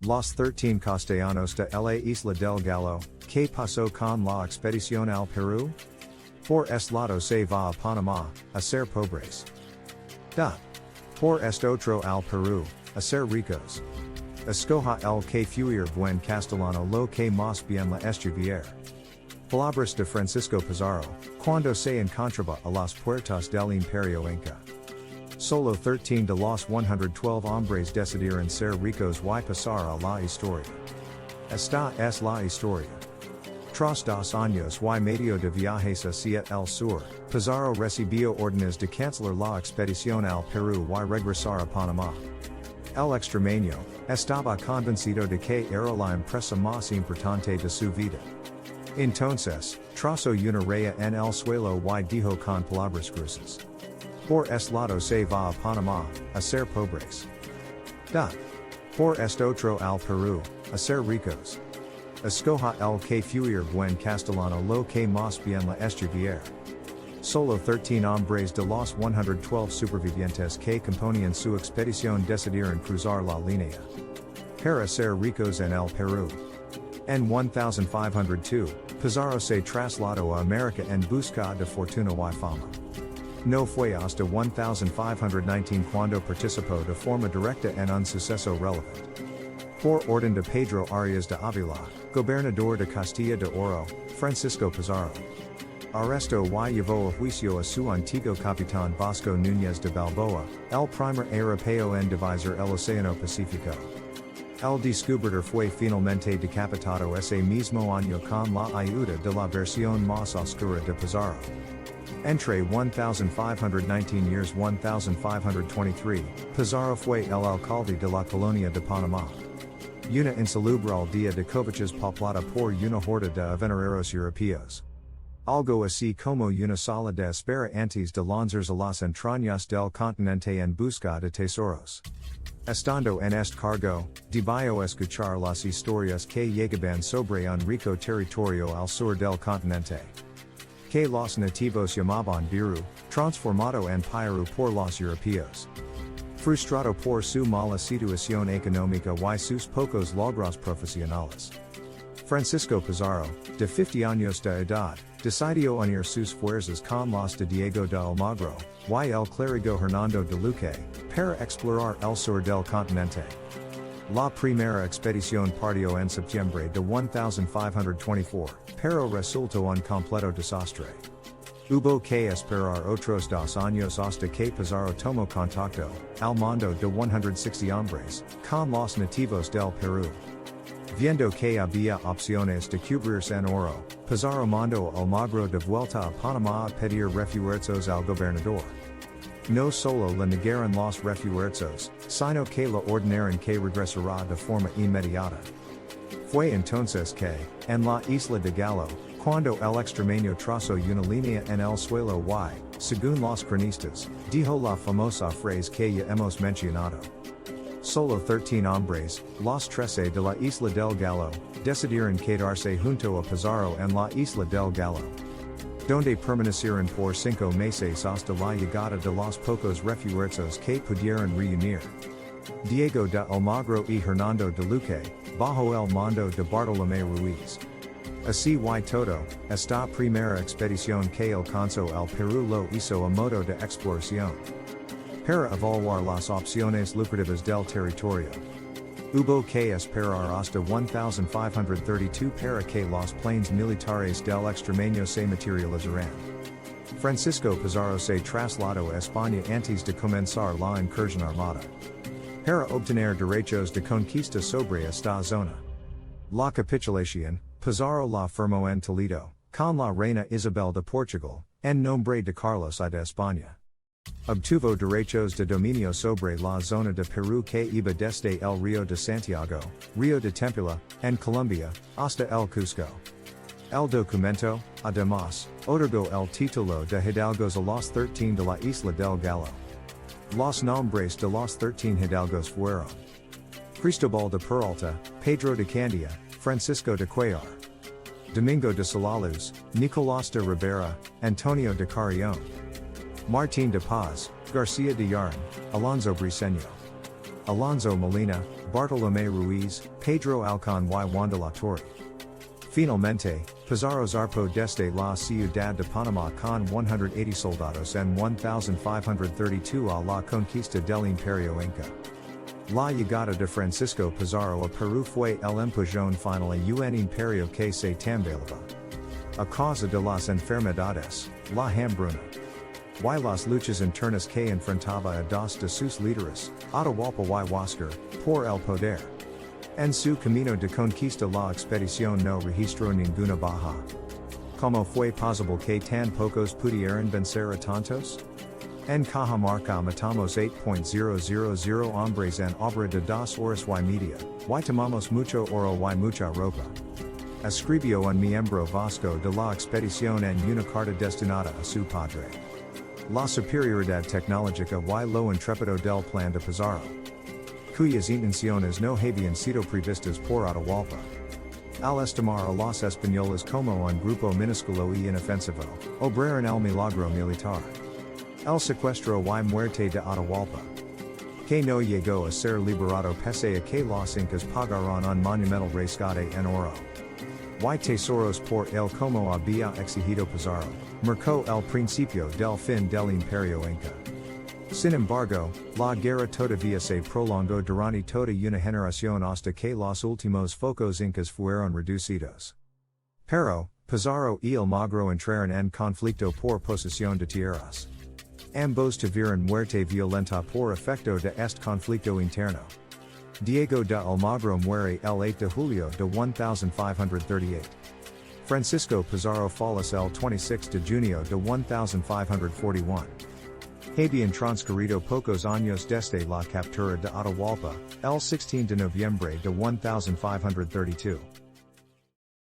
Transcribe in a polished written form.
Los 13 Castellanos de la Isla del Gallo, ¿qué pasó con la expedición al Perú? Por este lado se va a Panamá, a ser pobres. Por este otro al Perú, a ser ricos. Escoja el que fuere buen castellano lo que más bien la estuviere. Palabras de Francisco Pizarro, cuando se encontraba a las puertas del Imperio Inca. Solo 13 de los 112 hombres decidieron ser ricos y pasar a la historia. Esta es la historia. Tras 2 años y medio de viajes hacia el sur, Pizarro recibió órdenes de cancelar la expedición al Perú y regresar a Panamá. El extremeño estaba convencido de que era la empresa más importante de su vida. Entonces, trazó una raya en el suelo y dijo con palabras gruesas: por este lado se va a Panamá, a ser pobres. Por este otro al Perú, a ser ricos. Escoja el que fuere buen castellano lo que más bien la estuviere. Solo 13 hombres de los 112 supervivientes que componían su expedición decidieron cruzar la línea para ser ricos en el Perú. En 1502, Pizarro se trasladó a América en busca de fortuna y fama. No fue hasta 1519 cuando participó de forma directa en un suceso relevante. Por orden de Pedro Arias de Ávila, gobernador de Castilla de Oro, Francisco Pizarro arrestó y llevó a juicio a su antiguo capitán Vasco Núñez de Balboa, el primer europeo en divisar el Océano Pacífico. El descubridor fue finalmente decapitado ese mismo año con la ayuda de la versión más oscura de Pizarro. Entre 1519 y 1523, Pizarro fue el alcalde de la colonia de Panamá. Una insalubre aldea de covaches poblada por una horda de aventureros europeos. Algo así como una sala de espera antes de lanzarse a las entrañas del continente en busca de tesoros. Estando en este cargo, debió escuchar las historias que llegaban sobre un rico territorio al sur del continente. Que los nativos llamaban Biru, transformado en Piru por los europeos. Frustrado por su mala situación económica y sus pocos logros profesionales. Francisco Pizarro, de 50 años de edad, decidió unir sus fuerzas con los de Diego de Almagro, y el clérigo Hernando de Luque, para explorar el sur del continente. La primera expedición partió en septiembre de 1524, pero resultó un completo desastre. Hubo que esperar otros 2 años hasta que Pizarro tomó contacto, al mando de 160 hombres, con los nativos del Perú. Viendo que había opciones de cubrirse en oro, Pizarro mandó a Almagro de vuelta a Panamá a pedir refuerzos al gobernador. No solo le negaron los refuerzos, sino que le ordenaron que regresara de forma inmediata. Fue entonces que, en la isla de Gallo, cuando el extremeño trazó una línea en el suelo y, según los cronistas, dijo la famosa frase que ya hemos mencionado. Solo 13 hombres, los 13 de la isla del Gallo, decidieron quedarse junto a Pizarro en la isla del Gallo, donde permanecieron por 5 meses hasta la llegada de los pocos refuerzos que pudieron reunir. Diego de Almagro y Hernando de Luque, bajo el mando de Bartolomé Ruiz. Así y todo, esta primera expedición que alcanzó el Perú lo hizo a modo de exploración. Para evaluar las opciones lucrativas del territorio. Hubo que esperar hasta 1532 para que los planes militares del extremeño se materializaran. Francisco Pizarro se trasladó a España antes de comenzar la incursión armada. Para obtener derechos de conquista sobre esta zona. La capitulación, Pizarro la firmó en Toledo, con la reina Isabel de Portugal, en nombre de Carlos I de España. Obtuvo derechos de dominio sobre la zona de Perú que iba desde el Río de Santiago, Río de Tempula, en Colombia, hasta el Cusco. El documento, además, otorgó el título de hidalgos a los 13 de la isla del Gallo. Los nombres de los 13 hidalgos fueron Cristóbal de Peralta, Pedro de Candia, Francisco de Cuellar, Domingo de Solaluz, Nicolás de Rivera, Antonio de Carrión, Martín de Paz, García de Yarn, Alonso Briceño. Alonso Molina, Bartolomé Ruiz, Pedro Alcón y Wanda La Torre. Finalmente, Pizarro zarpó desde la ciudad de Panamá con 180 soldados en 1532 a la conquista del Imperio Inca. La llegada de Francisco Pizarro a Perú fue el empujón final a un imperio que se tambaleaba. A causa de las enfermedades, la hambruna y las luchas internas que enfrentaba a dos de sus líderes, Atahualpa y Huáscar, por el poder. En su camino de conquista la expedición no registró ninguna baja. ¿Cómo fue posible que tan pocos pudieran vencer a tantos? En Cajamarca matamos 8.000 hombres en obra de 2 horas y media, y tomamos mucho oro y mucha ropa. Escribió un miembro vasco de la expedición en una carta destinada a su padre. La superioridad tecnológica y lo intrépido del plan de Pizarro, cuyas intenciones no habían sido previstas por Atahualpa. Al estimar a los españoles como un grupo minúsculo y inofensivo, obraron el milagro militar. El secuestro y muerte de Atahualpa, que no llegó a ser liberado pese a que los incas pagaron un monumental rescate en oro y tesoros por el como había exigido Pizarro, marcó el principio del fin del Imperio Inca. Sin embargo, la guerra todavía se prolongó durante toda una generación hasta que los últimos focos incas fueron reducidos. Pero, Pizarro y el Magro entraron en conflicto por posesión de tierras. Ambos tuvieron muerte violenta por efecto de este conflicto interno. Diego de Almagro muere el 8 de julio de 1538. Francisco Pizarro fallece el 26 de junio de 1541. Habían transcurrido pocos años desde la captura de Atahualpa, el 16 de noviembre de 1532.